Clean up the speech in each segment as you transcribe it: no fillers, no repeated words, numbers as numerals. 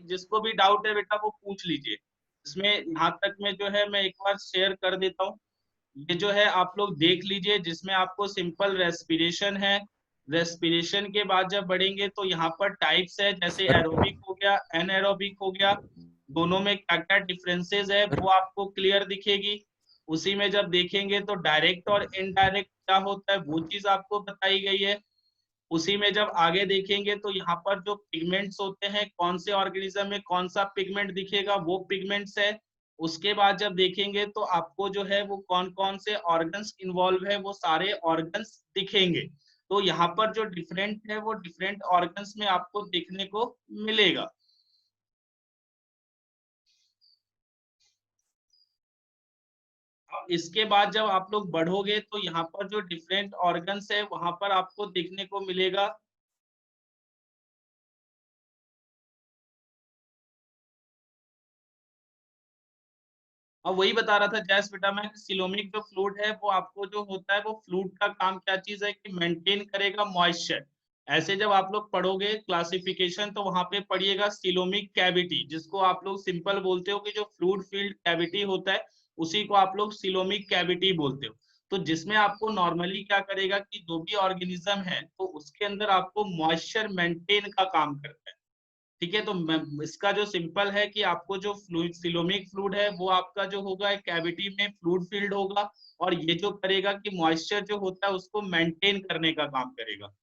जिसको भी डाउट है बेटा वो पूछ लीजिए। इसमें यहाँ तक में जो है मैं एक बार शेयर कर देता हूँ। ये जो है आप लोग देख लीजिए, जिसमें आपको सिंपल रेस्पिरेशन है। रेस्पिरेशन के बाद जब बढ़ेंगे तो यहाँ पर टाइप्स है, जैसे सर एरोबिक हो गया, एनएरोबिक हो गया। दोनों में क्या क्या डिफरेंसेस है सर वो आपको क्लियर दिखेगी। उसी में जब देखेंगे तो डायरेक्ट और इनडायरेक्ट क्या होता है वो चीज आपको बताई गई है। उसी में जब आगे देखेंगे तो यहाँ पर जो पिगमेंट्स होते हैं, कौन से ऑर्गेनिज्म में कौन सा पिगमेंट दिखेगा वो पिगमेंट्स है। उसके बाद जब देखेंगे तो आपको जो है वो कौन कौन से ऑर्गन्स इन्वॉल्व है वो सारे ऑर्गन्स दिखेंगे। तो यहाँ पर जो डिफरेंट है वो डिफरेंट ऑर्गन्स में आपको देखने को मिलेगा। अब इसके बाद जब आप लोग बढ़ोगे तो यहाँ पर जो डिफरेंट ऑर्गन्स है वहां पर आपको देखने को मिलेगा। और वही बता रहा था जैस बेटा मैं, सिलोमिक जो फ्लूइड है वो आपको जो होता है वो फ्लूइड का काम क्या चीज है कि मेंटेन करेगा मॉइस्चर। ऐसे जब आप लोग पढ़ोगे क्लासिफिकेशन तो वहां पे पढ़िएगा सिलोमिक कैविटी, जिसको आप लोग सिंपल बोलते हो कि जो फ्लूइड फील्ड कैविटी होता है उसी को आप लोग सिलोमिक कैविटी बोलते हो। तो जिसमें आपको नॉर्मली क्या करेगा कि जो भी ऑर्गेनिज्म है तो उसके अंदर आपको मॉइस्चर मेंटेन का काम करता है। ठीक है, तो इसका जो सिंपल है कि आपको जो फ्लूइड सिलोमिक फ्लूइड है वो आपका जो होगा एक कैविटी में फ्लूइड फील्ड होगा, और ये जो करेगा कि मॉइस्चर जो होता है उसको मेंटेन करने का काम करेगा।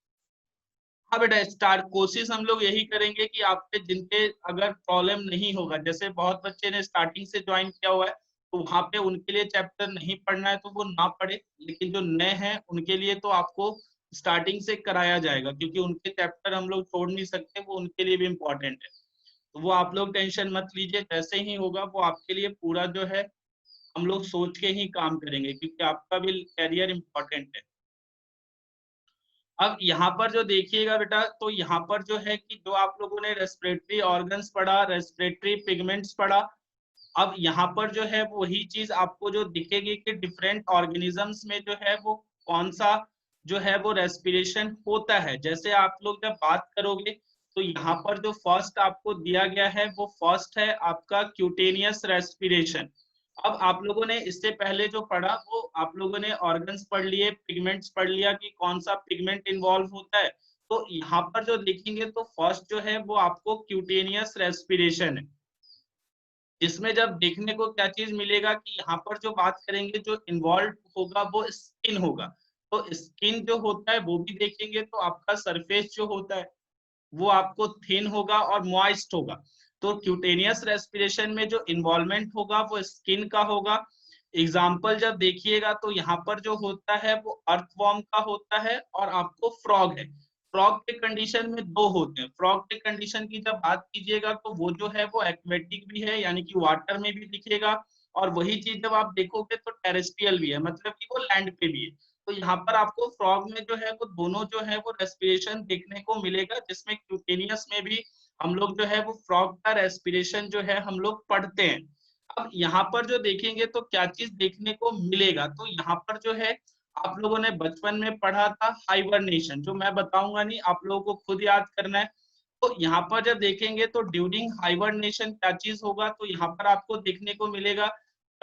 हाँ बेटा, स्टार्ट कोशिश हम लोग यही करेंगे कि आपके जिनके अगर प्रॉब्लम नहीं होगा, जैसे बहुत बच्चे ने स्टार्टिंग से ज्वाइन किया हुआ है तो वहां पे उनके लिए चैप्टर नहीं पढ़ना है तो वो ना पढ़े, लेकिन जो नए हैं उनके लिए तो आपको स्टार्टिंग से कराया जाएगा, क्योंकि उनके चैप्टर हम लोग छोड़ नहीं सकते, वो उनके लिए भी इम्पोर्टेंट है। तो वो आप लोग टेंशन मत लीजिए, जैसे ही होगा वो आपके लिए पूरा जो है हम लोग सोच के ही काम करेंगे, क्योंकि आपका भी करियर इम्पोर्टेंट है। अब यहाँ पर जो देखिएगा बेटा, तो यहाँ पर जो है कि जो आप लोगों ने रेस्पिरेटरी ऑर्गन्स पढ़ा, रेस्पिरेटरी पिगमेंट्स पढ़ा, अब यहाँ पर जो है वही चीज आपको जो दिखेगी कि डिफरेंट ऑर्गेनिजम्स में जो है वो कौन सा जो है वो रेस्पिरेशन होता है। जैसे आप लोग जब बात करोगे तो यहाँ पर जो फर्स्ट आपको दिया गया है वो फर्स्ट है आपका क्यूटेनियस रेस्पिरेशन। अब आप लोगों ने इससे पहले जो पढ़ा वो आप लोगों ने ऑर्गन्स पढ़ लिए, पिगमेंट्स पढ़ लिया कि कौन सा पिगमेंट इन्वॉल्व होता है। तो यहाँ पर जो देखेंगे तो फर्स्ट जो है वो आपको क्यूटेनियस रेस्पिरेशन है, जिसमें जब देखने को क्या चीज मिलेगा कि यहाँ पर जो बात करेंगे जो इन्वॉल्व होगा वो स्किन होगा। तो स्किन जो होता है वो भी देखेंगे तो आपका सरफेस जो होता है वो आपको थिन होगा और मॉइस्ट होगा। तो क्यूटेनियस रेस्पिरेशन में जो इन्वॉल्वमेंट होगा वो स्किन का होगा। एग्जाम्पल जब देखिएगा तो यहाँ पर जो होता है वो अर्थवॉर्म का होता है और आपको फ्रॉग है। फ्रॉग के कंडीशन में दो होते हैं। फ्रॉग के कंडीशन की जब बात कीजिएगा तो वो जो है वो एक्वेटिक भी है, यानी कि वाटर में भी दिखेगा, और वही चीज जब आप देखोगे तो टेरेस्ट्रियल भी है, मतलब कि वो लैंड पे भी है। तो यहाँ पर आपको फ्रॉग में जो है वो दोनों जो है वो रेस्पिरेशन देखने को मिलेगा, जिसमें क्यूटेनियस में भी हम लोग जो है वो फ्रॉग का रेस्पिरेशन जो है हम लोग पढ़ते हैं। अब यहाँ पर जो देखेंगे तो क्या चीज देखने को मिलेगा, तो यहाँ पर जो है आप लोगों ने बचपन में पढ़ा था हाइबरनेशन, जो मैं बताऊंगा नहीं, आप लोगों को खुद याद करना है। तो यहाँ पर जब देखेंगे तो ड्यूरिंग हाइबरनेशन क्या चीज होगा, तो यहाँ पर आपको देखने को मिलेगा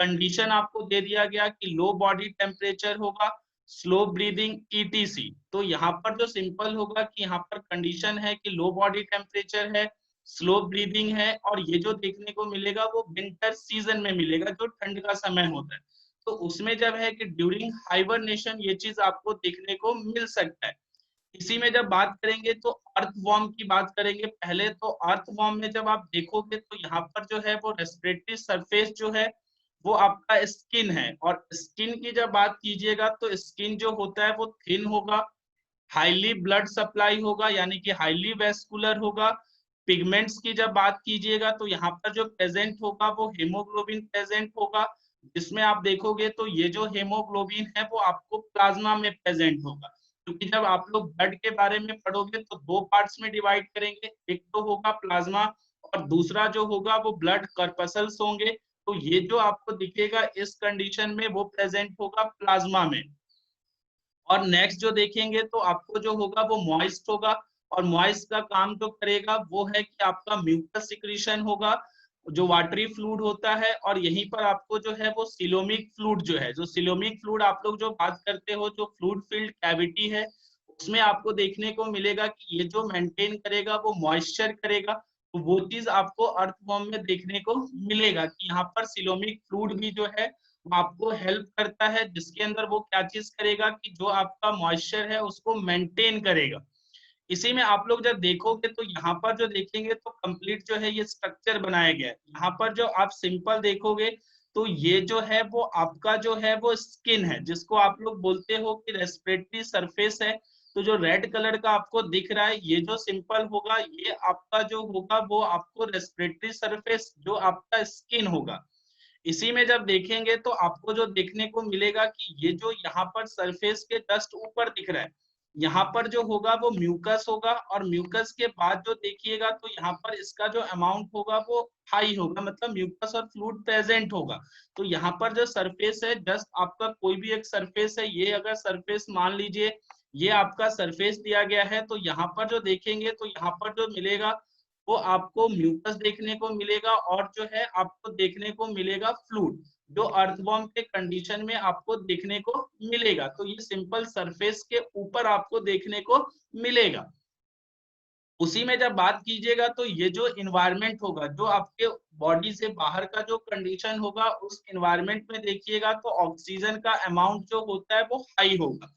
कंडीशन आपको दे दिया गया कि लो बॉडी टेम्परेचर होगा, स्लो ब्रीदिंग ईटीसी। तो यहाँ पर जो सिंपल होगा कि यहाँ पर कंडीशन है कि लो बॉडी टेम्परेचर है, स्लो ब्रीदिंग है, और ये जो देखने को मिलेगा वो विंटर सीजन में मिलेगा जो ठंड का समय होता है। तो उसमें जब है कि ड्यूरिंग हाइबरनेशन ये चीज आपको देखने को मिल सकता है। इसी में जब बात करेंगे तो अर्थवॉर्म की बात करेंगे पहले। तो अर्थवॉर्म में जब आप देखोगे तो यहाँ पर जो है वो रेस्पिरेटरी सरफेस जो है वो आपका स्किन है, और स्किन की जब बात कीजिएगा तो स्किन जो होता है वो थिन होगा, हाईली ब्लड सप्लाई होगा, यानी कि हाईली वेस्कुलर होगा। पिगमेंट्स की जब बात कीजिएगा तो यहाँ पर जो प्रेजेंट होगा वो हेमोग्लोबिन प्रेजेंट होगा, जिसमें आप देखोगे तो ये जो हेमोग्लोबिन है वो आपको प्लाज्मा में प्रेजेंट होगा। क्योंकि जब आप लोग ब्लड के बारे में पढ़ोगे तो दो पार्ट्स में डिवाइड करेंगे, एक तो होगा प्लाज्मा और दूसरा जो होगा वो ब्लड कर्पसल्स होंगे। तो ये जो आपको दिखेगा इस कंडीशन में वो प्रेजेंट होगा प्लाज्मा में। और नेक्स्ट जो देखेंगे तो आपको जो होगा वो मॉइस्ट होगा। और मॉइस्ट का काम जो करेगा वो है कि आपका म्यूकस सिक्रीशन होगा, जो वाटरी फ्लूइड होता है, और यहीं पर आपको जो है वो सिलोमिक फ्लूइड जो है, जो सिलोमिक फ्लूइड आप लोग जो बात करते हो, जो फ्लूइड फिल्ड कैविटी है, उसमें आपको देखने को मिलेगा कि ये जो मेंटेन करेगा वो मॉइस्चर करेगा। तो वो चीज आपको अर्थवॉर्म में देखने को मिलेगा कि यहाँ पर सिलोमिक फ्लूइड भी जो है वो आपको हेल्प करता है, जिसके अंदर वो क्या चीज करेगा कि जो आपका मॉइस्चर है उसको मेंटेन करेगा। इसी में आप लोग जब देखोगे तो यहाँ पर जो देखेंगे तो कंप्लीट जो है ये स्ट्रक्चर बनाया गया है। यहाँ पर जो आप सिंपल देखोगे तो ये जो है वो आपका जो है वो स्किन है, जिसको आप लोग बोलते हो कि रेस्पिरेटरी सरफेस है। तो जो रेड कलर का आपको दिख रहा है ये जो सिंपल होगा, ये आपका जो होगा वो आपको रेस्पिरेटरी सरफेस जो आपका स्किन होगा। इसी में जब देखेंगे तो आपको जो देखने को मिलेगा कि ये जो यहाँ पर सरफेस के जस्ट ऊपर दिख रहा है, यहाँ पर जो होगा वो म्यूकस होगा, और म्यूकस के बाद जो देखिएगा तो यहाँ पर इसका जो अमाउंट होगा वो हाई होगा, मतलब म्यूकस और फ्लूइड प्रेजेंट होगा। तो यहाँ पर जो सरफेस है, जस्ट आपका कोई भी एक सरफेस है, ये अगर सरफेस मान लीजिए ये आपका सरफेस दिया गया है, तो यहाँ पर जो देखेंगे तो यहाँ पर जो मिलेगा वो आपको म्यूकस देखने को मिलेगा, और जो है आपको देखने को मिलेगा फ्लूइड, जो अर्थवॉर्म के कंडीशन में आपको देखने को मिलेगा। तो ये सिंपल सरफेस के ऊपर आपको देखने को मिलेगा। उसी में जब बात कीजिएगा तो ये जो इन्वायरमेंट होगा, जो आपके बॉडी से बाहर का जो कंडीशन होगा, उस इन्वायरमेंट में देखिएगा तो ऑक्सीजन का अमाउंट जो होता है वो हाई होगा।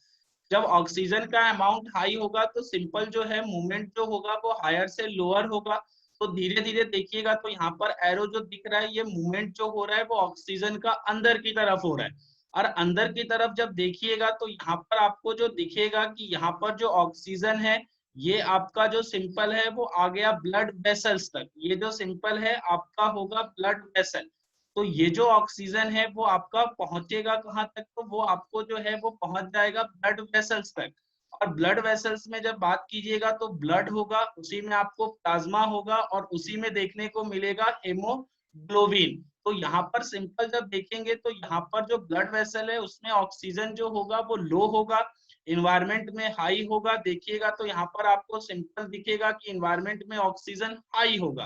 जब ऑक्सीजन का अमाउंट हाई होगा तो सिंपल जो है मूवमेंट जो होगा वो हायर से लोअर होगा। तो धीरे धीरे देखिएगा तो यहाँ पर एरो जो दिख रहा है, ये मूवमेंट जो हो रहा है वो ऑक्सीजन का अंदर की तरफ हो रहा है। और अंदर की तरफ जब देखिएगा तो यहाँ पर आपको जो दिखेगा कि यहाँ पर जो ऑक्सीजन है, ये आपका जो सिंपल है वो आ गया ब्लड वेसल्स तक। ये जो सिंपल है आपका होगा ब्लड वेसल। तो ये जो ऑक्सीजन है वो आपका पहुंचेगा कहाँ तक, तो वो आपको जो है वो पहुंच जाएगा ब्लड वेसल्स तक। और ब्लड वेसल्स में जब बात कीजिएगा तो ब्लड होगा, उसी में आपको प्लाज्मा होगा, और उसी में देखने को मिलेगा हेमोग्लोबिन। तो यहाँ पर सिंपल जब देखेंगे तो यहाँ पर जो ब्लड वेसल है उसमें ऑक्सीजन जो होगा वो लो होगा, इन्वायरमेंट में हाई होगा। देखिएगा तो यहाँ पर आपको सिंपल दिखेगा कि इन्वायरमेंट में ऑक्सीजन हाई होगा।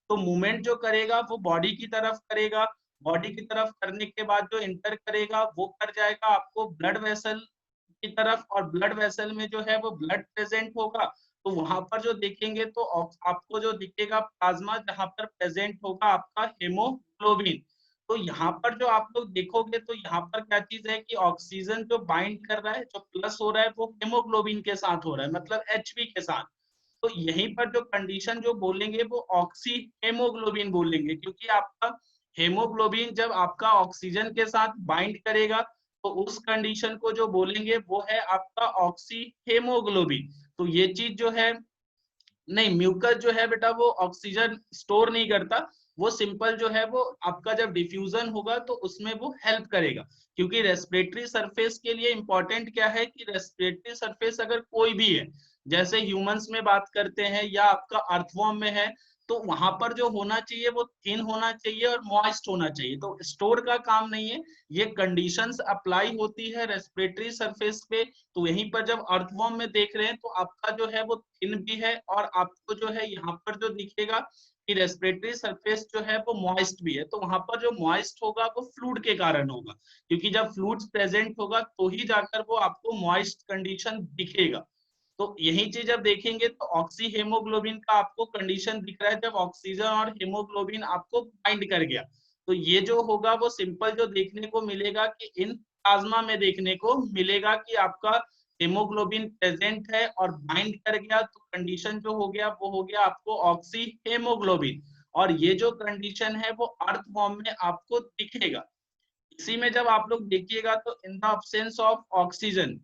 तो मूवमेंट जो करेगा वो बॉडी की तरफ करेगा, बॉडी की तरफ करने के बाद जो इंटर करेगा वो कर जाएगा आपको ब्लड वेसल की तरफ, और ब्लड वेसल में जो है वो ब्लड प्रेजेंट होगा। तो वहां पर जो देखेंगे तो आपको जो दिखेगा प्लाज्मा, जहां पर प्रेजेंट होगा आपका हेमोग्लोबिन। तो यहाँ पर जो आप लोग देखोगे तो यहाँ पर क्या चीज है कि ऑक्सीजन जो बाइंड कर रहा है, जो प्लस हो रहा है वो हेमोग्लोबिन के साथ हो रहा है, मतलब एचबी के साथ। तो यहीं पर जो कंडीशन जो बोलेंगे वो ऑक्सी हेमोग्लोबिन बोलेंगे, क्योंकि आपका हेमोग्लोबिन जब आपका ऑक्सीजन के साथ बाइंड करेगा तो उस कंडीशन को जो बोलेंगे वो है आपका ऑक्सी हेमोग्लोबिन। तो ये चीज जो है, नहीं म्यूकस जो है बेटा वो ऑक्सीजन स्टोर नहीं करता, वो सिंपल जो है वो आपका जब डिफ्यूजन होगा तो उसमें वो हेल्प करेगा। क्योंकि रेस्पिरेटरी सरफेस के लिए इंपॉर्टेंट क्या है कि रेस्पिरेटरी सरफेस अगर कोई भी है, जैसे ह्यूमंस में बात करते हैं या आपका अर्थवॉर्म में है, तो वहां पर जो होना चाहिए वो थिन होना चाहिए और मॉइस्ट होना चाहिए। तो स्टोर का काम नहीं है, ये कंडीशंस अप्लाई होती है रेस्पिरेटरी सरफेस पे। तो यहीं पर जब अर्थवॉर्म में देख रहे हैं तो आपका जो है वो थिन भी है, और आपको जो है यहाँ पर जो दिखेगा कि रेस्पिरेटरी सरफेस जो है वो मॉइस्ट भी है। तो वहां पर जो मॉइस्ट होगा वो फ्लूइड के कारण होगा, क्योंकि जब फ्लूइड प्रेजेंट होगा तो ही जाकर वो आपको मॉइस्ट कंडीशन दिखेगा। तो यही चीज अब देखेंगे तो ऑक्सी हेमोग्लोबिन का आपको कंडीशन दिख रहा है, जब ऑक्सीजन और हेमोग्लोबिन आपको बाइंड कर गया तो ये जो होगा वो सिंपल जो देखने को मिलेगा कि इन प्लाज्मा में देखने को मिलेगा कि आपका हेमोग्लोबिन प्रेजेंट है और बाइंड कर गया। तो कंडीशन जो हो गया वो हो गया आपको ऑक्सी हेमोग्लोबिन, और ये जो कंडीशन है वो अर्थ फॉर्म में आपको दिखेगा। इसी में जब आप लोग देखिएगा तो in the absence of oxygen,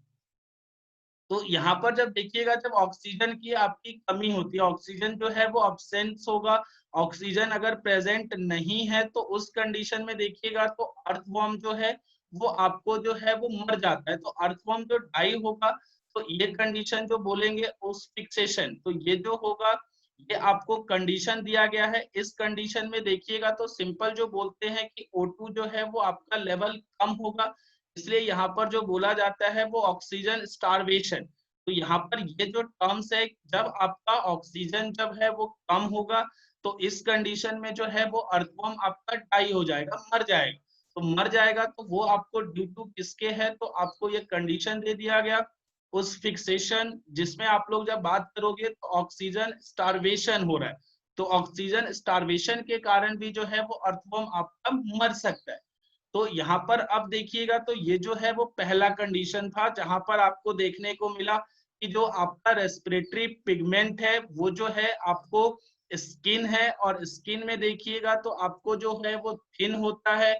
तो यहाँ पर जब देखिएगा जब ऑक्सीजन की आपकी कमी होती है, ऑक्सीजन जो है वो अब्सेंस होगा, ऑक्सीजन अगर प्रेजेंट नहीं है तो उस कंडीशन में देखिएगा तो अर्थवॉर्म जो है वो आपको जो है वो मर जाता है। तो अर्थवॉर्म जो डाई होगा तो ये कंडीशन जो बोलेंगे उस फिक्सेशन, तो ये जो होगा ये आपको कंडीशन दिया गया है। इस कंडीशन में देखिएगा तो सिंपल जो बोलते हैं कि O2 जो है वो आपका लेवल कम होगा, इसलिए यहाँ पर जो बोला जाता है वो ऑक्सीजन स्टारवेशन। तो यहाँ पर ये जो टर्म्स है, जब आपका ऑक्सीजन जब है वो कम होगा तो इस कंडीशन में जो है वो अर्थवर्म आपका डाई हो जाएगा, मर जाएगा। तो मर जाएगा तो वो आपको ड्यू टू किसके है, तो आपको ये कंडीशन दे दिया गया उस फिक्सेशन, जिसमें आप लोग जब बात करोगे तो ऑक्सीजन स्टार्वेशन हो रहा है, तो ऑक्सीजन स्टार्वेशन के कारण भी जो है वो अर्थवर्म आपका मर सकता है। तो यहाँ पर अब देखिएगा, तो ये जो है वो पहला कंडीशन था जहां पर आपको देखने को मिला कि जो आपका रेस्पिरेटरी पिगमेंट है वो जो है आपको स्किन है, और स्किन में देखिएगा तो आपको जो है वो थिन होता है।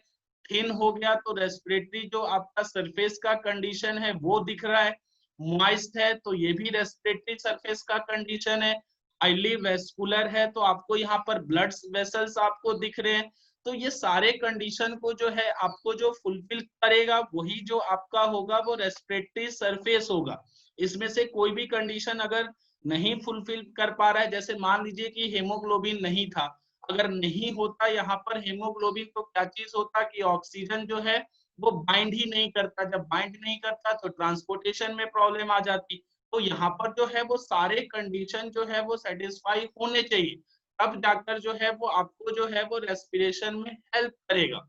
थिन हो गया तो रेस्पिरेटरी जो आपका सरफेस का कंडीशन है वो दिख रहा है। मॉइस्ट है तो ये भी रेस्पिरेटरी सरफेस का कंडीशन है। हाईली वेस्कुलर है तो आपको यहाँ पर ब्लड वेसल्स आपको दिख रहे हैं। तो ये सारे कंडीशन को जो है आपको जो फुलफिल करेगा वही जो आपका होगा वो रेस्पिरेटरी सरफेस होगा। इसमें से कोई भी कंडीशन अगर नहीं फुलफिल कर पा रहा है, जैसे मान लीजिए कि हेमोग्लोबिन नहीं था, अगर नहीं होता यहाँ पर हेमोग्लोबिन तो क्या चीज होता कि ऑक्सीजन जो है वो बाइंड ही नहीं करता। जब बाइंड नहीं करता तो ट्रांसपोर्टेशन में प्रॉब्लम आ जाती। तो यहाँ पर जो है वो सारे कंडीशन जो है वो सेटिस्फाई होने चाहिए, तब जाकर जो है वो आपको जो है वो रेस्पिरेशन में हेल्प करेगा।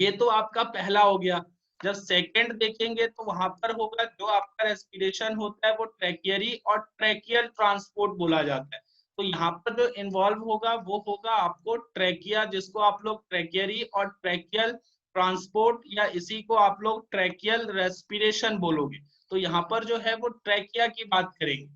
ये तो आपका पहला हो गया। जब सेकंड देखेंगे तो वहां पर होगा जो आपका रेस्पिरेशन होता है वो ट्रैकियरी और ट्रैकियल ट्रांसपोर्ट बोला जाता है। तो यहाँ पर जो इन्वॉल्व होगा वो होगा आपको ट्रैकिया, जिसको आप लोग ट्रैकियरी और ट्रैकियल ट्रांसपोर्ट या इसी को आप लोग ट्रैकियल रेस्पिरेशन बोलोगे। तो यहाँ पर जो है वो ट्रैकिया की बात करेंगे।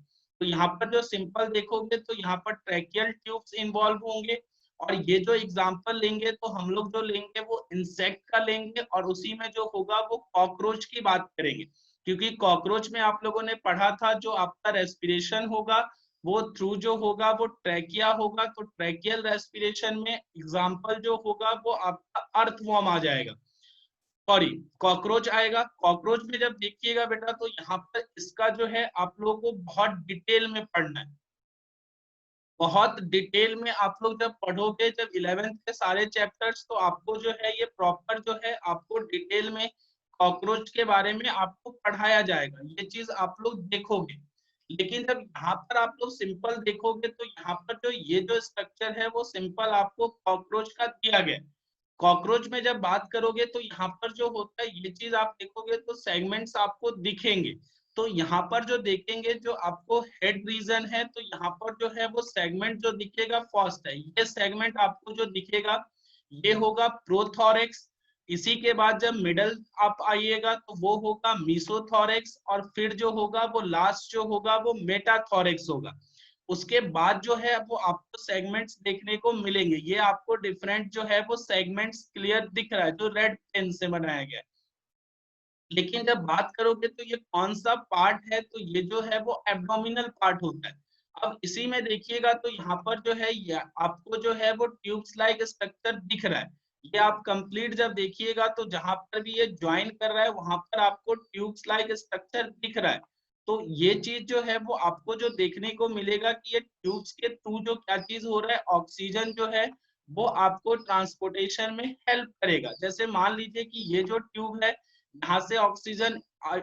तो यहाँ पर जो सिंपल देखोगे तो यहाँ पर ट्रैकियल ट्यूब्स इन्वॉल्व होंगे। और ये जो एग्जाम्पल लेंगे तो हम लोग जो लेंगे वो इंसेक्ट का लेंगे, और उसी में जो होगा वो कॉकरोच की बात करेंगे। क्योंकि कॉकरोच में आप लोगों ने पढ़ा था जो आपका रेस्पिरेशन होगा वो थ्रू जो होगा वो ट्रैकिया होगा। तो ट्रैकियल रेस्पिरेशन में एग्जाम्पल जो होगा वो आपका अर्थवर्म आ जाएगा, सॉरी कॉकरोच आएगा। कॉकरोच में जब देखिएगा बेटा तो यहाँ पर इसका जो है आप लोगों को बहुत डिटेल में पढ़ना है। बहुत डिटेल में आप लोग जब पढ़ोगे, जब 11th के सारे चैप्टर्स, तो आपको जो है ये प्रॉपर जो है आपको डिटेल में कॉकरोच के बारे में आपको पढ़ाया जाएगा, ये चीज आप लोग देखोगे। लेकिन जब यहाँ पर आप लोग सिंपल देखोगे तो यहाँ पर जो ये जो स्ट्रक्चर है वो सिंपल आपको कॉकरोच का दिया गया। कॉकरोच में जब बात करोगे तो यहाँ पर जो होता है ये चीज आप देखोगे तो सेगमेंट्स आपको दिखेंगे। तो यहाँ पर जो देखेंगे जो आपको हेड रीजन है तो यहाँ पर जो है वो सेगमेंट जो दिखेगा फर्स्ट है, ये सेगमेंट आपको जो दिखेगा ये होगा प्रोथोरेक्स। इसी के बाद जब मिडल आप आइएगा तो वो होगा मीसोथोरेक्स, और फिर जो होगा वो लास्ट जो होगा वो मेटाथोरेक्स होगा। उसके बाद जो है वो आपको सेगमेंट्स देखने को मिलेंगे। ये आपको डिफरेंट जो है वो सेगमेंट्स क्लियर दिख रहा है जो रेड पेन से बनाया गया है। लेकिन जब बात करोगे तो ये कौन सा पार्ट है, तो ये जो है वो एब्डोमिनल पार्ट होता है। अब इसी में देखिएगा तो यहाँ पर जो है ये आपको जो है वो ट्यूब्स लाइक स्ट्रक्चर दिख रहा है। ये आप कंप्लीट जब देखिएगा तो जहां पर भी ये ज्वाइन कर रहा है वहां पर आपको ट्यूब्स लाइक स्ट्रक्चर दिख रहा है। तो ये चीज जो है वो आपको जो देखने को मिलेगा कि ये ट्यूब्स के थ्रू जो क्या चीज हो रहा है, ऑक्सीजन जो है वो आपको ट्रांसपोर्टेशन में हेल्प करेगा। जैसे मान लीजिए कि ये जो ट्यूब है यहाँ से ऑक्सीजन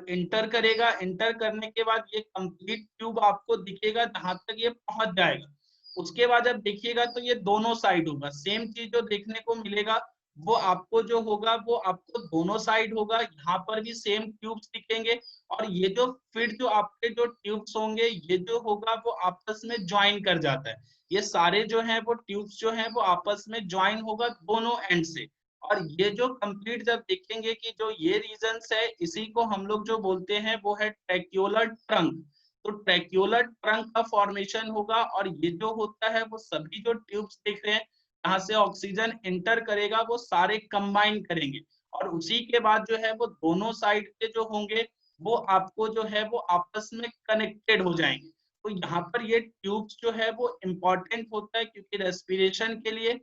इंटर करेगा, इंटर करने के बाद ये कंप्लीट ट्यूब आपको दिखेगा जहां तक ये पहुंच जाएगा। उसके बाद जब देखिएगा तो ये दोनों साइड होगा, सेम चीज जो देखने को मिलेगा वो आपको जो होगा वो आपको दोनों साइड होगा। यहाँ पर भी सेम ट्यूब्स दिखेंगे, और ये जो फिर जो आपके जो ट्यूब्स होंगे ये जो होगा वो आपस में ज्वाइन कर जाता है। ये सारे जो है वो ट्यूब्स जो है वो आपस में ज्वाइन होगा दोनों एंड से। और ये जो कंप्लीट जब देखेंगे कि जो ये रीजंस है इसी को हम लोग जो बोलते हैं वो है ट्रैक्यूलर ट्रंक। तो ट्रैक्यूलर ट्रंक का फॉर्मेशन होगा, और ये जो होता है वो सभी जो ट्यूब्स दिख रहे हैं जहां से ऑक्सीजन इंटर करेगा वो सारे कंबाइन करेंगे, और उसी के बाद जो है वो दोनों साइड के जो होंगे वो आपको जो है वो आपस में कनेक्टेड हो जाएंगे। तो यहाँ पर ये ट्यूब्स जो है वो इम्पोर्टेंट होता है क्योंकि रेस्पिरेशन के लिए।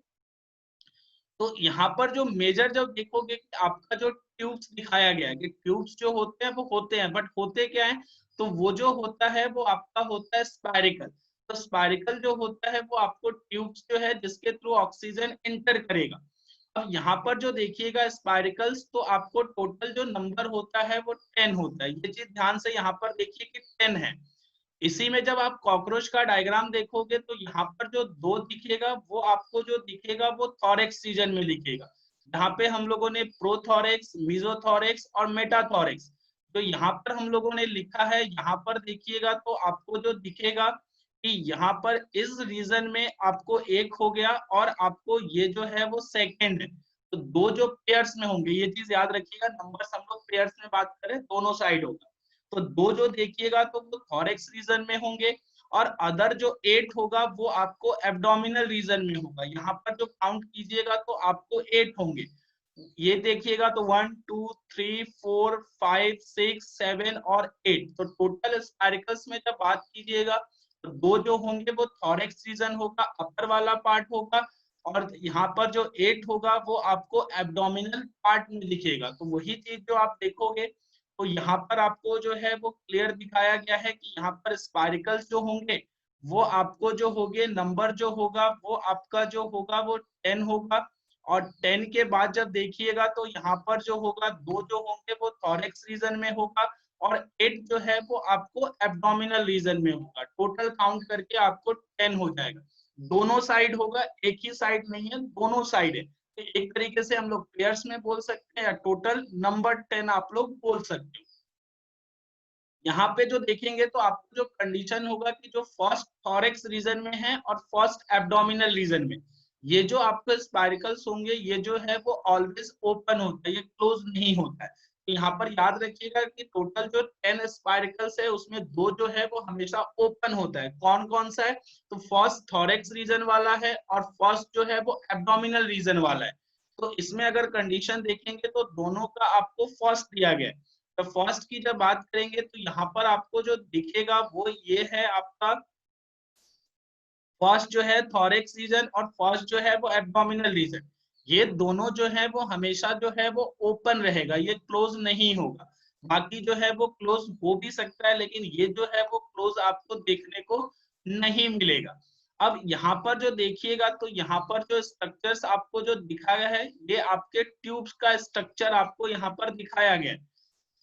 तो यहाँ पर जो मेजर जब देखोगे कि आपका जो ट्यूब्स दिखाया गया है कि ट्यूब्स जो होते हैं वो होते हैं, बट होते क्या है, तो वो जो होता है वो आपका होता है स्पायरिकल। तो स्पायरिकल जो होता है वो आपको ट्यूब्स जो है जिसके थ्रू ऑक्सीजन इंटर करेगा। अब यहाँ पर जो देखिएगा स्पाइरिकल्स, तो आपको टोटल जो नंबर होता है वो 10 होता है। ये चीज ध्यान से यहाँ पर देखिए कि 10 है। इसी में जब आप कॉकरोच का डायग्राम देखोगे तो यहाँ पर जो दो दिखेगा वो आपको जो दिखेगा वो थॉरेक्स रीजन में दिखेगा। यहाँ पे हम लोगों ने प्रोथॉरेक्स, मीजोथॉरेक्स और मेटाथॉरेक्स, तो यहाँ पर हम लोगों ने लिखा है, यहाँ पर देखिएगा तो आपको जो दिखेगा कि यहाँ पर इस रीजन में आपको एक हो गया और आपको ये जो है वो सेकंड है। तो दो जो पेयर्स में होंगे, ये चीज याद रखिएगा, नंबर्स हम लोग पेयर्स में बात करें दोनों साइड होगा। तो दो जो देखिएगा तो वो थॉरेक्स रीजन में होंगे और अदर जो 8 होगा वो आपको एब्डोमिनल रीजन में होगा। यहाँ पर जो काउंट कीजिएगा तो आपको 8 होंगे। ये देखिएगा तो 1 2 3 4 5 6 7 और 8, तो टोटल स्पाइरिकल्स में जब बात कीजिएगा तो दो जो होंगे वो थॉरेक्स रीजन होगा, अपर वाला पार्ट होगा, और यहाँ पर जो 8 होगा वो आपको एब्डोमिनल पार्ट में दिखेगा। तो वही चीज जो आप देखोगे तो यहाँ पर आपको जो है वो क्लियर दिखाया गया है कि यहाँ पर स्पाइरिकल्स जो होंगे वो आपको जो होंगे, नंबर जो होगा वो आपका जो होगा वो 10 होगा। और 10 के बाद जब देखिएगा तो यहाँ पर जो होगा दो जो होंगे वो थॉरेक्स रीजन में होगा और 8 जो है वो आपको एब्डोमिनल रीजन में होगा। टोटल काउंट करके आपको 10 हो जाएगा। दोनों साइड होगा, एक ही साइड नहीं है, दोनों साइड है। तो एक तरीके से हम लोग पेयर्स में बोल सकते हैं या टोटल नंबर 10 आप लोग बोल सकते हो। यहाँ पे जो देखेंगे तो आपको जो कंडीशन होगा कि जो फर्स्ट थॉरेक्स रीजन में है और फर्स्ट एब्डोमिनल रीजन में, ये जो आपके स्पाइरिकल्स होंगे ये जो है वो ऑलवेज ओपन होता है, ये क्लोज नहीं होता है। तो यहाँ पर याद रखिएगा कि टोटल जो 10 स्पाइरिकल्स है उसमें दो जो है वो हमेशा ओपन होता है। कौन कौन सा है? तो फर्स्ट थॉरेक्स रीजन वाला है और फर्स्ट जो है वो एब्डोमिनल रीजन वाला है। तो इसमें अगर कंडीशन देखेंगे तो दोनों का आपको फर्स्ट दिया गया है। तो फर्स्ट की जब बात करेंगे तो यहाँ पर आपको जो दिखेगा वो ये है आपका फर्स्ट जो है थॉरेक्स रीजन और फर्स्ट जो है वो एब्डोमिनल रीजन। ये दोनों जो है वो हमेशा जो है वो ओपन रहेगा, ये क्लोज नहीं होगा। बाकी जो है वो क्लोज हो भी सकता है लेकिन ये जो है वो क्लोज आपको देखने को नहीं मिलेगा। अब यहाँ पर जो देखिएगा तो यहाँ पर जो स्ट्रक्चर्स आपको जो दिखाया है ये आपके ट्यूब्स का स्ट्रक्चर आपको यहाँ पर दिखाया गया है।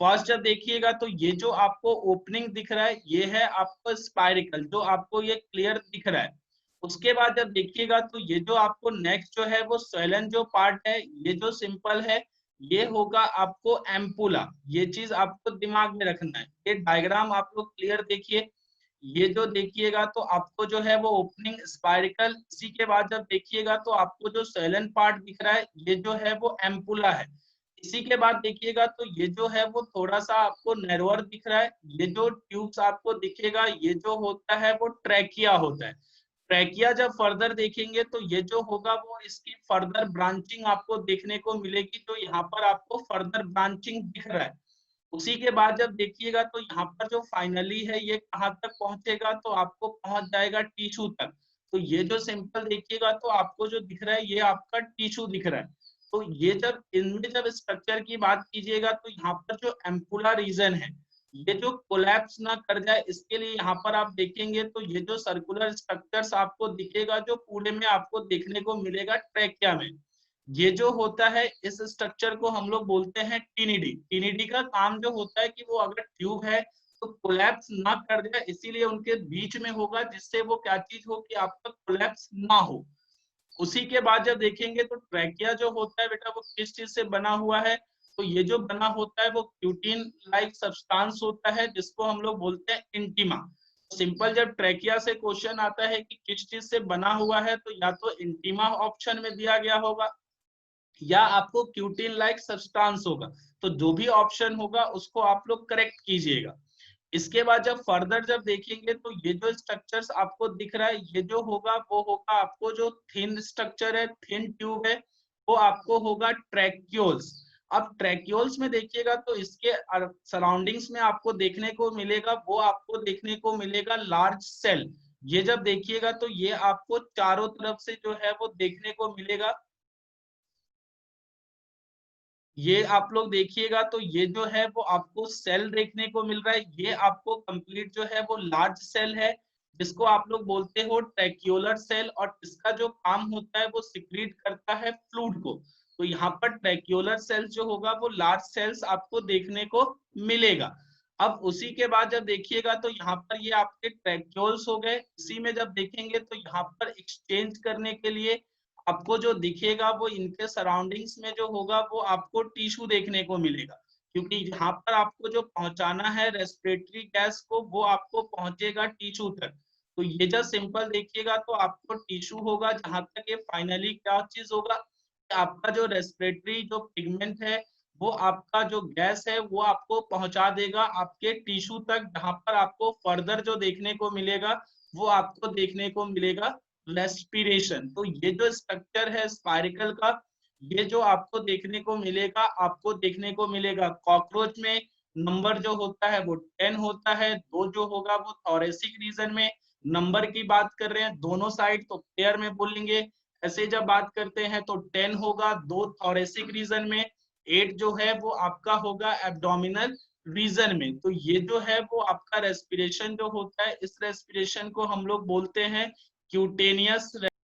फर्स्ट जब देखिएगा तो ये जो आपको ओपनिंग दिख रहा है ये है आपको स्पाइरिकल, जो आपको ये क्लियर दिख रहा है। उसके बाद जब देखिएगा तो ये जो आपको नेक्स्ट जो है वो स्वेलन जो पार्ट है, ये जो सिंपल है ये होगा आपको एम्पुला। ये चीज आपको दिमाग में रखना है। ये डायग्राम आप लोग क्लियर देखिए, ये जो देखिएगा तो आपको जो है वो ओपनिंग स्पाइरिकल, इसी के बाद जब देखिएगा तो आपको जो स्वेलन पार्ट दिख रहा है ये जो है वो एम्पुला है। इसी के बाद देखिएगा तो ये जो है वो थोड़ा सा आपको नैरोअर दिख रहा है। ये जो ट्यूब्स आपको दिखेगा ये जो होता है वो ट्रैकिया होता है। ट्रैकिया जब फर्दर देखेंगे तो ये जो होगा वो इसकी फर्दर ब्रांचिंग आपको देखने को मिलेगी, तो यहाँ पर आपको फर्दर ब्रांचिंग दिख रहा है। उसी के बाद जब देखिएगा तो यहाँ पर जो फाइनली है ये कहाँ तक पहुंचेगा, तो आपको पहुंच जाएगा टिश्यू तक। तो ये जो सिंपल देखिएगा तो आपको जो दिख रहा है ये आपका टिश्यू दिख रहा है। तो ये जब इनमें जब स्ट्रक्चर की बात कीजिएगा तो यहाँ पर जो एम्पुला रीजन है ये जो कोलैप्स ना कर जाए इसके लिए यहाँ पर आप देखेंगे तो ये जो सर्कुलर स्ट्रक्चर्स आपको दिखेगा जो पूरे में आपको देखने को मिलेगा ट्रैकिया में, ये जो होता है इस स्ट्रक्चर को हम लोग बोलते हैं टीनिडी। टीनिडी का काम जो होता है कि वो अगर ट्यूब है तो कोलैप्स ना कर जाए, इसीलिए उनके बीच में होगा जिससे वो क्या चीज हो कि आपका कोलैप्स ना हो। उसी के बाद जब देखेंगे तो ट्रैकिया जो होता है बेटा वो किस चीज से बना हुआ है, तो ये जो बना होता है वो क्यूटिन लाइक सब्सटेंस होता है जिसको हम लोग बोलते हैं इंटीमा। सिंपल जब ट्रैकिया से क्वेश्चन आता है कि किस चीज से बना हुआ है तो या तो इंटीमा ऑप्शन में दिया गया होगा या आपको क्यूटिन लाइक सब्सटेंस होगा। तो जो भी ऑप्शन होगा उसको आप लोग करेक्ट कीजिएगा। इसके बाद जब फर्दर जब देखेंगे तो ये जो स्ट्रक्चर्स आपको दिख रहा है ये जो होगा वो होगा आपको जो थिन स्ट्रक्चर है, थिन ट्यूब है, वो आपको होगा ट्रैक्यूल्स। अब ट्रैक्यूल्स में देखिएगा तो इसके सराउंडिंग्स में आपको देखने को मिलेगा, वो आपको देखने को मिलेगा लार्ज सेल। ये जब देखिएगा तो ये आपको चारों तरफ से जो है वो देखने को मिलेगा। ये आप लोग देखिएगा तो ये जो है वो आपको सेल देखने को मिल रहा है, ये आपको कंप्लीट जो है वो लार्ज सेल है जिसको आप लोग बोलते हो ट्रैक्यूलर सेल, और इसका जो काम होता है वो सिक्रीट करता है फ्लूइड को। तो यहाँ पर ट्रैक्यूलर सेल्स जो होगा वो लार्ज सेल्स आपको देखने को मिलेगा। अब उसी के बाद जब देखिएगा तो यहाँ पर ये आपके ट्रैक्यूल्स हो गए। इसी में जब देखेंगे तो यहाँ पर एक्सचेंज करने के लिए आपको जो दिखेगा वो इनके सराउंडिंग्स में जो होगा वो आपको टिश्यू देखने को मिलेगा, क्योंकि यहाँ पर आपको जो पहुंचाना है रेस्पिरेटरी गैस को वो आपको पहुंचेगा टिश्यू तक। तो ये जब सिंपल देखिएगा तो आपको टिश्यू होगा, जहां तक ये फाइनली क्या चीज होगा, आपका जो रेस्पिरेटरी जो पिगमेंट है वो आपका जो गैस है वो आपको पहुंचा देगा आपके टिश्यू तक, जहां पर आपको फर्दर जो देखने को मिलेगा वो आपको देखने को मिलेगा रेस्पिरेशन। तो ये जो स्ट्रक्चर है स्पाइरिकल का, ये जो आपको देखने को मिलेगा, आपको देखने को मिलेगा कॉकरोच में नंबर जो होता है वो 10 होता है, 2 जो होगा वो थोरेसिक रीजन में। नंबर की बात कर रहे हैं दोनों साइड तो पेयर में बोलेंगे, ऐसे जब बात करते हैं तो 10 होगा 2 थोरेसिक रीजन में, 8 जो है वो आपका होगा एब्डोमिनल रीजन में। तो ये जो है वो आपका रेस्पिरेशन जो होता है, इस रेस्पिरेशन को हम लोग बोलते हैं क्यूटेनियस